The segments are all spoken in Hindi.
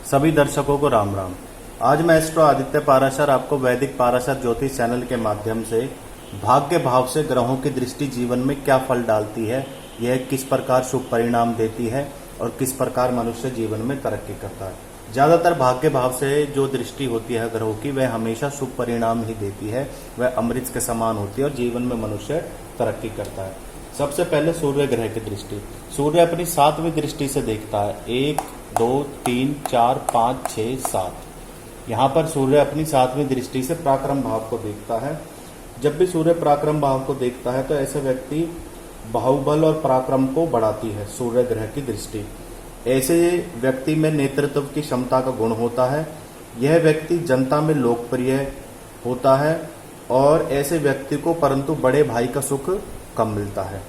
सभी दर्शकों को राम राम। आज मैं एस्ट्रो आदित्य पाराशर आपको वैदिक पाराशर ज्योतिष चैनल के माध्यम से भाग्य भाव से ग्रहों की दृष्टि जीवन में क्या फल डालती है, यह किस प्रकार शुभ परिणाम देती है और किस प्रकार मनुष्य जीवन में तरक्की करता है। ज्यादातर भाग्य भाव से जो दृष्टि होती है ग्रहों की, वह हमेशा शुभ परिणाम ही देती है, वह अमृत के समान होती है और जीवन में मनुष्य तरक्की करता है। सबसे पहले सूर्य ग्रह की दृष्टि। सूर्य अपनी 7वीं दृष्टि से देखता है। 1, 2, 3, 4, 5, 6, 7। यहाँ पर सूर्य अपनी 7वीं दृष्टि से पराक्रम भाव को देखता है। जब भी सूर्य पराक्रम भाव को देखता है तो ऐसे व्यक्ति बाहुबल और पराक्रम को बढ़ाती है सूर्य ग्रह की दृष्टि। ऐसे व्यक्ति में नेतृत्व की क्षमता का गुण होता है। यह व्यक्ति जनता में लोकप्रिय होता है और ऐसे व्यक्ति को परंतु बड़े भाई का सुख कम मिलता है।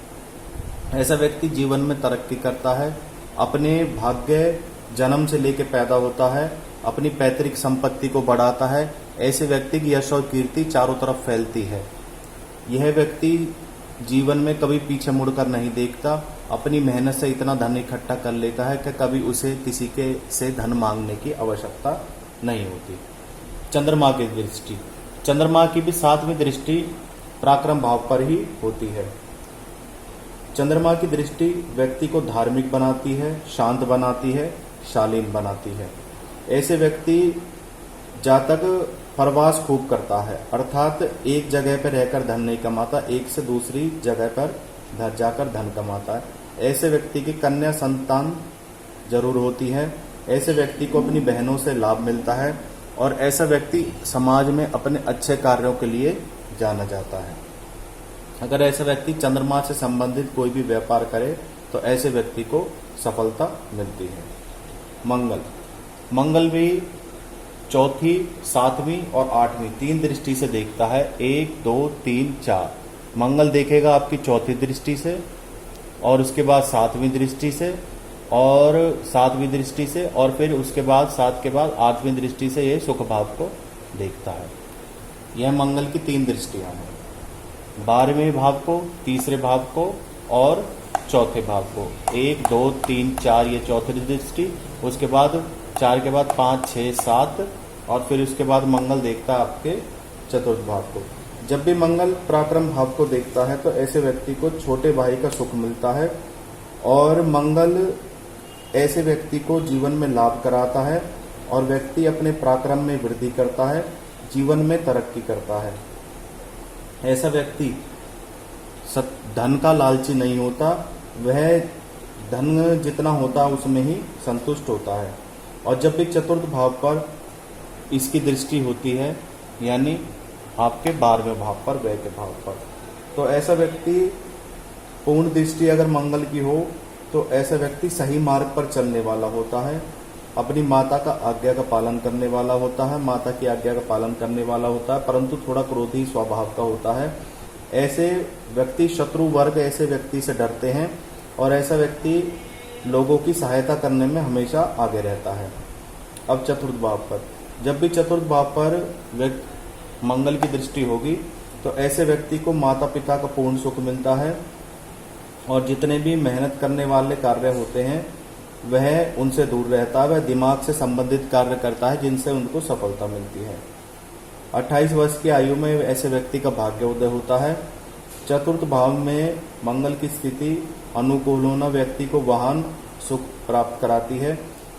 ऐसा व्यक्ति जीवन में तरक्की करता है, अपने भाग्य जन्म से लेकर पैदा होता है, अपनी पैतृक संपत्ति को बढ़ाता है। ऐसे व्यक्ति की यश और कीर्ति चारों तरफ फैलती है। यह व्यक्ति जीवन में कभी पीछे मुड़कर नहीं देखता, अपनी मेहनत से इतना धन इकट्ठा कर लेता है कि कभी उसे किसी के से धन मांगने की आवश्यकता नहीं होती। चंद्रमा की दृष्टि। चंद्रमा की भी 7वीं दृष्टि पराक्रम भाव पर ही होती है। चंद्रमा की दृष्टि व्यक्ति को धार्मिक बनाती है, शांत बनाती है, शालीन बनाती है। ऐसे व्यक्ति जातक प्रवास खूब करता है, अर्थात एक जगह पर रहकर धन नहीं कमाता, एक से दूसरी जगह पर जाकर धन कमाता है। ऐसे व्यक्ति की कन्या संतान जरूर होती है। ऐसे व्यक्ति को अपनी बहनों से लाभ मिलता है और ऐसा व्यक्ति समाज में अपने अच्छे कार्यों के लिए जाना जाता है। अगर ऐसा व्यक्ति चंद्रमा से संबंधित कोई भी व्यापार करे तो ऐसे व्यक्ति को सफलता मिलती है। मंगल भी 4वीं, 7वीं और 8वीं 3 दृष्टि से देखता है। 1, 2, 3, 4। मंगल देखेगा आपकी 4थी दृष्टि से और उसके बाद 7वीं दृष्टि से और 7वीं दृष्टि से और फिर उसके बाद 7 के बाद 8वीं दृष्टि से ये सुख भाव को देखता है। यह मंगल की 3 दृष्टियां हैं। 12वें भाव को, तीसरे भाव को और चौथे भाव को। 1, 2, 3, 4 ये चौथी दृष्टि, उसके बाद 4 के बाद 5, 6, 7 और फिर उसके बाद मंगल देखता है आपके चतुर्थ भाव को। जब भी मंगल पराक्रम भाव को देखता है तो ऐसे व्यक्ति को छोटे भाई का सुख मिलता है और मंगल ऐसे व्यक्ति को जीवन में लाभ कराता है और व्यक्ति अपने पराक्रम में वृद्धि करता है, जीवन में तरक्की करता है। ऐसा व्यक्ति धन का लालची नहीं होता, वह धन जितना होता है उसमें ही संतुष्ट होता है। और जब भी चतुर्थ भाव पर इसकी दृष्टि होती है, यानी आपके 12वें भाव पर, व्यय के भाव पर, तो ऐसा व्यक्ति पूर्ण दृष्टि अगर मंगल की हो तो ऐसा व्यक्ति सही मार्ग पर चलने वाला होता है, अपनी माता का आज्ञा का पालन करने वाला होता है, माता की आज्ञा का पालन करने वाला होता है, परंतु थोड़ा क्रोधी स्वभाव का होता है। ऐसे व्यक्ति, शत्रु वर्ग ऐसे व्यक्ति से डरते हैं और ऐसा व्यक्ति लोगों की सहायता करने में हमेशा आगे रहता है। अब चतुर्थ भाव पर, जब भी चतुर्थ भाव पर मंगल की दृष्टि होगी तो ऐसे व्यक्ति को माता पिता का पूर्ण सुख मिलता है और जितने भी मेहनत करने वाले कार्य होते हैं वह उनसे दूर रहता है। वह दिमाग से संबंधित कार्य करता है जिनसे उनको सफलता मिलती है। 28 वर्ष की आयु में ऐसे व्यक्ति का भाग्य उदय होता है। चतुर्थ भाव में मंगल की स्थिति अनुकूल होना व्यक्ति को वाहन सुख प्राप्त कराती है,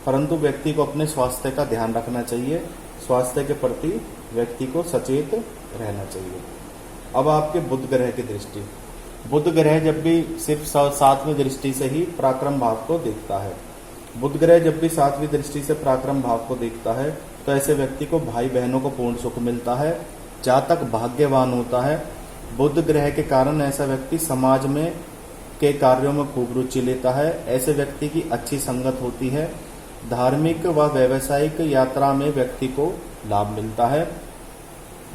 परंतु व्यक्ति को अपने स्वास्थ्य का ध्यान रखना चाहिए। स्वास्थ्य के प्रति व्यक्ति को सचेत रहना चाहिए। अब आपके बुध ग्रह की दृष्टि। बुध ग्रह जब भी सिर्फ 7वीं दृष्टि से ही पराक्रम भाव को देखता है। बुध ग्रह जब भी 7वीं दृष्टि से पराक्रम भाव को देखता है तो ऐसे व्यक्ति को भाई बहनों को पूर्ण सुख मिलता है, जातक भाग्यवान होता है। बुध ग्रह के कारण ऐसा व्यक्ति समाज में के कार्यों में खूब रुचि लेता है। ऐसे व्यक्ति की अच्छी संगत होती है। धार्मिक व व्यावसायिक यात्रा में व्यक्ति को लाभ मिलता है।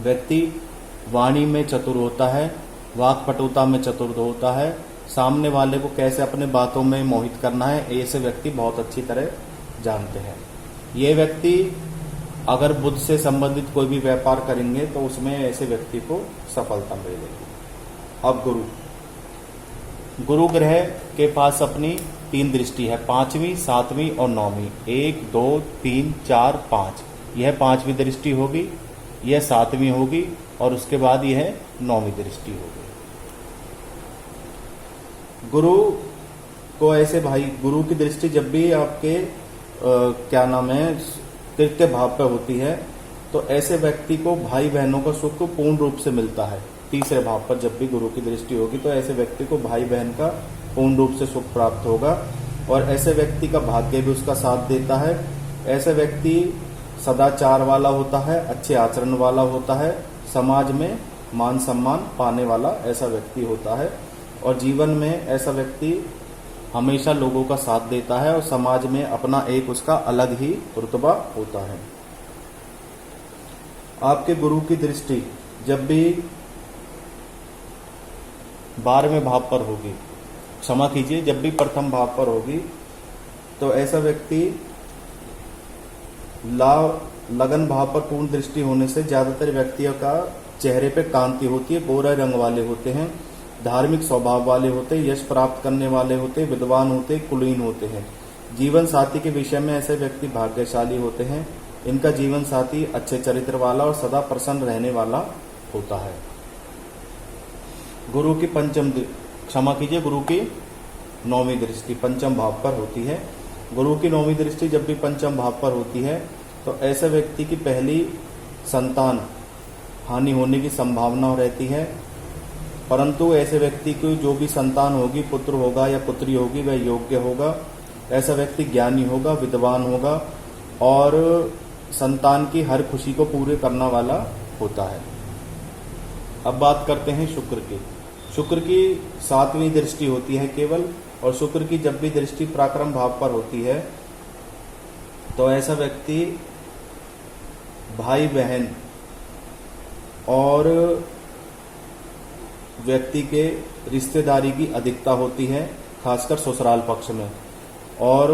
व्यक्ति वाणी में चतुर होता है, वाक्पटुता में चतुर होता है, सामने वाले को कैसे अपने बातों में मोहित करना है ऐसे व्यक्ति बहुत अच्छी तरह जानते हैं। ये व्यक्ति अगर बुध से संबंधित कोई भी व्यापार करेंगे तो उसमें ऐसे व्यक्ति को सफलता मिलेगी। अब गुरु ग्रह के पास अपनी तीन दृष्टि है, 5वीं, 7वीं और 9वीं। 1 2 3 4 5, यह 5वीं दृष्टि होगी, यह 7वीं होगी और उसके बाद यह 9वीं दृष्टि होगी। गुरु को ऐसे भाई, गुरु की दृष्टि जब भी आपके क्या नाम है, तृतीय भाव पर होती है, तो ऐसे व्यक्ति को भाई बहनों का सुख पूर्ण रूप से मिलता है। तीसरे भाव पर जब भी गुरु की दृष्टि होगी तो ऐसे व्यक्ति को भाई बहन का पूर्ण रूप से सुख प्राप्त होगा और ऐसे व्यक्ति का भाग्य भी उसका साथ देता है। ऐसे व्यक्ति सदाचार वाला होता है, अच्छे आचरण वाला होता है, समाज में मान सम्मान पाने वाला ऐसा व्यक्ति होता है और जीवन में ऐसा व्यक्ति हमेशा लोगों का साथ देता है और समाज में अपना एक उसका अलग ही रुतबा होता है। आपके गुरु की दृष्टि जब भी 12वें भाव पर होगी, क्षमा कीजिए, जब भी प्रथम भाव पर होगी, तो ऐसा व्यक्ति लगन भाव पर पूर्ण दृष्टि होने से ज्यादातर व्यक्तियों का चेहरे पे कांति होती है, गोरा रंग वाले होते हैं, धार्मिक स्वभाव वाले होते, यश प्राप्त करने वाले होते, विद्वान होते, कुलीन होते हैं। जीवन साथी के विषय में ऐसे व्यक्ति भाग्यशाली होते हैं। इनका जीवन साथी अच्छे चरित्र वाला और सदा प्रसन्न रहने वाला होता है। गुरु की क्षमा कीजिए, गुरु की 9वीं दृष्टि पंचम भाव पर होती है। गुरु की 9वीं दृष्टि जब भी पंचम भाव पर होती है तो ऐसे व्यक्ति की पहली संतान हानि होने की संभावना रहती है, परंतु ऐसे व्यक्ति की जो भी संतान होगी, पुत्र होगा या पुत्री होगी, वह योग्य होगा। ऐसा व्यक्ति ज्ञानी होगा, विद्वान होगा और संतान की हर खुशी को पूरे करने वाला होता है। अब बात करते हैं शुक्र की। शुक्र की 7वीं दृष्टि होती है केवल, और शुक्र की जब भी दृष्टि पराक्रम भाव पर होती है तो ऐसा व्यक्ति भाई बहन और व्यक्ति के रिश्तेदारी की अधिकता होती है, खासकर ससुराल पक्ष में, और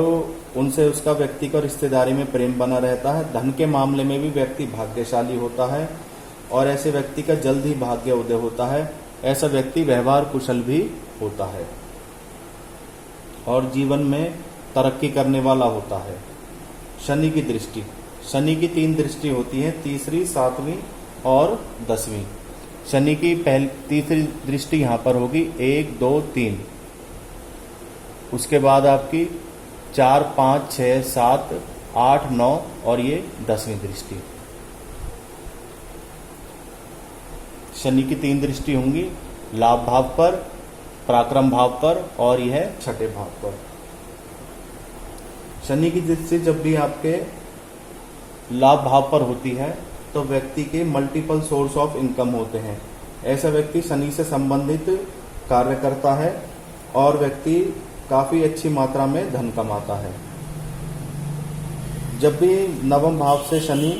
उनसे उसका व्यक्ति का रिश्तेदारी में प्रेम बना रहता है। धन के मामले में भी व्यक्ति भाग्यशाली होता है और ऐसे व्यक्ति का जल्द ही भाग्य उदय होता है। ऐसा व्यक्ति व्यवहार कुशल भी होता है और जीवन में तरक्की करने वाला होता है। शनि की दृष्टि, शनि की 3 दृष्टि होती है, तीसरी, 7वीं और 10वीं। शनि की तीसरी दृष्टि यहां पर होगी 1 2 3, उसके बाद आपकी 4 5 6 7 8 9 और ये 10वीं दृष्टि। शनि की 3 दृष्टि होंगी, लाभ भाव पर, पराक्रम भाव पर और यह छठे भाव पर। शनि की दृष्टि जब भी आपके लाभ भाव पर होती है तो व्यक्ति के मल्टीपल सोर्स ऑफ इनकम होते हैं। ऐसा व्यक्ति शनि से संबंधित कार्य करता है और व्यक्ति काफी अच्छी मात्रा में धन कमाता है। जब भी 9वें भाव से शनि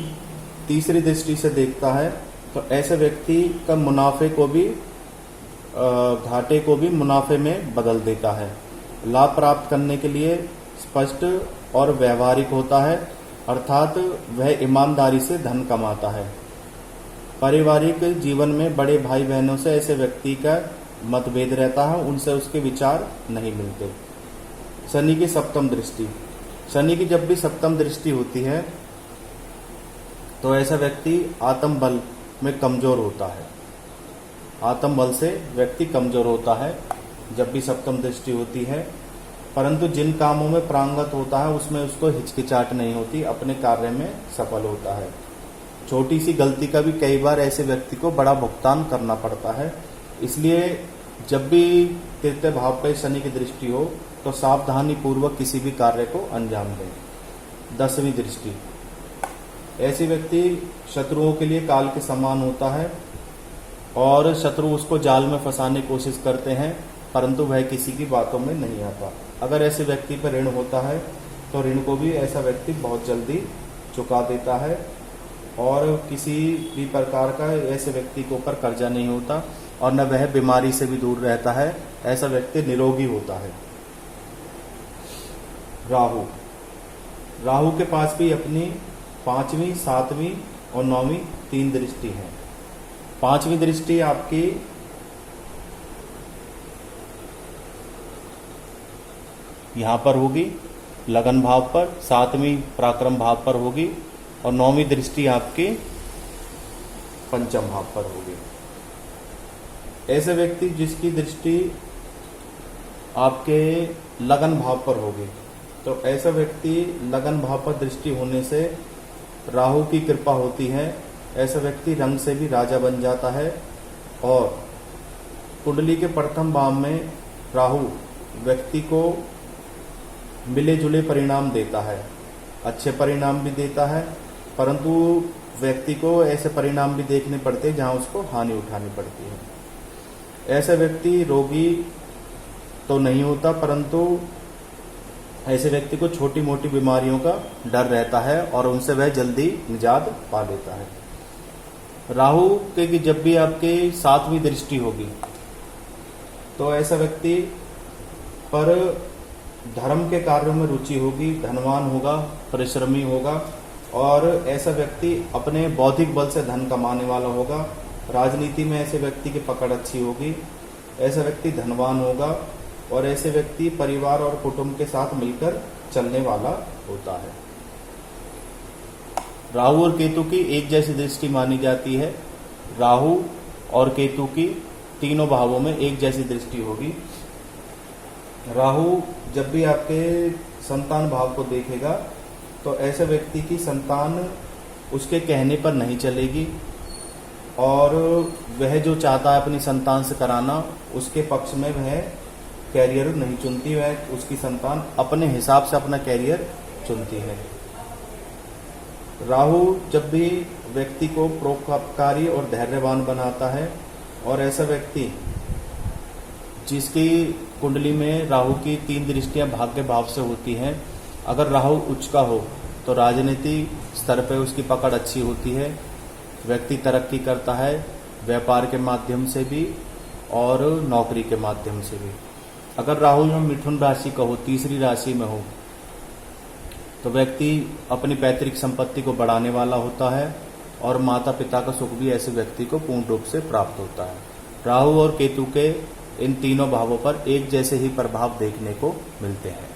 तीसरी दृष्टि से देखता है तो ऐसे व्यक्ति का मुनाफे को भी घाटे को भी मुनाफे में बदल देता है। लाभ प्राप्त करने के लिए स्पष्ट और व्यवहारिक होता है, अर्थात वह ईमानदारी से धन कमाता है। पारिवारिक जीवन में बड़े भाई बहनों से ऐसे व्यक्ति का मतभेद रहता है, उनसे उसके विचार नहीं मिलते। शनि की 7वीं दृष्टि, शनि की जब भी 7वीं दृष्टि होती है तो ऐसा व्यक्ति आत्मबल में कमजोर होता है। आत्मबल से व्यक्ति कमजोर होता है जब भी 7वीं दृष्टि होती है, परंतु जिन कामों में प्रांगत होता है उसमें उसको हिचकिचाहट नहीं होती, अपने कार्य में सफल होता है। छोटी सी गलती का भी कई बार ऐसे व्यक्ति को बड़ा भुगतान करना पड़ता है। इसलिए जब भी तृतीय भाव पर शनि की दृष्टि हो तो सावधानी पूर्वक किसी भी कार्य को अंजाम दें। 10वीं दृष्टि, ऐसे व्यक्ति शत्रुओं के लिए काल के समान होता है और शत्रु उसको जाल में फंसाने की कोशिश करते हैं, परंतु वह किसी की बातों में नहीं आता। अगर ऐसे व्यक्ति पर ऋण होता है तो ऋण को भी ऐसा व्यक्ति बहुत जल्दी चुका देता है और किसी भी प्रकार का ऐसे व्यक्ति के ऊपर कर्जा नहीं होता और न वह बीमारी से भी दूर रहता है। ऐसा व्यक्ति निरोगी होता है। राहु, राहु के पास भी अपनी 5वीं, 7वीं और 9वीं 3 दृष्टि है। 5वीं दृष्टि आपकी यहाँ पर होगी लगन भाव पर, 7वीं पराक्रम भाव पर होगी और 9वीं दृष्टि आपके पंचम भाव पर होगी। ऐसे व्यक्ति जिसकी दृष्टि आपके लगन भाव पर होगी, तो ऐसा व्यक्ति लगन भाव पर दृष्टि होने से राहु की कृपा होती है। ऐसा व्यक्ति रंग से भी राजा बन जाता है और कुंडली के प्रथम भाव में राहु व्यक्ति को मिले जुले परिणाम देता है, अच्छे परिणाम भी देता है, परंतु व्यक्ति को ऐसे परिणाम भी देखने पड़ते हैं जहां उसको हानि उठानी पड़ती है। ऐसा व्यक्ति रोगी तो नहीं होता, परंतु ऐसे व्यक्ति को छोटी मोटी बीमारियों का डर रहता है और उनसे वह जल्दी निजात पा लेता है। राहु के जब भी आपके 7वीं दृष्टि होगी तो ऐसा व्यक्ति पर धर्म के कार्यों में रुचि होगी, धनवान होगा, परिश्रमी होगा और ऐसा व्यक्ति अपने बौद्धिक बल से धन कमाने वाला होगा। राजनीति में ऐसे व्यक्ति की पकड़ अच्छी होगी, ऐसा व्यक्ति धनवान होगा और ऐसे व्यक्ति परिवार और कुटुंब के साथ मिलकर चलने वाला होता है। राहु और केतु की एक जैसी दृष्टि मानी जाती है। राहु और केतु की तीनों भावों में एक जैसी दृष्टि होगी। राहु जब भी आपके संतान भाव को देखेगा तो ऐसे व्यक्ति की संतान उसके कहने पर नहीं चलेगी और वह जो चाहता है अपनी संतान से कराना उसके पक्ष में वह कैरियर नहीं चुनती, वह उसकी संतान अपने हिसाब से अपना कैरियर चुनती है। राहु जब भी व्यक्ति को परोपकारी और धैर्यवान बनाता है और ऐसा व्यक्ति जिसकी कुंडली में राहु की 3 दृष्टियां भाग्य भाव से होती हैं, अगर राहु उच्च का हो तो राजनीति स्तर पर उसकी पकड़ अच्छी होती है, व्यक्ति तरक्की करता है व्यापार के माध्यम से भी और नौकरी के माध्यम से भी। अगर राहु में मिथुन राशि का हो, तीसरी राशि में हो, तो व्यक्ति अपनी पैतृक संपत्ति को बढ़ाने वाला होता है और माता पिता का सुख भी ऐसे व्यक्ति को पूर्ण रूप से प्राप्त होता है। राहु और केतु के इन तीनों भावों पर एक जैसे ही प्रभाव देखने को मिलते हैं।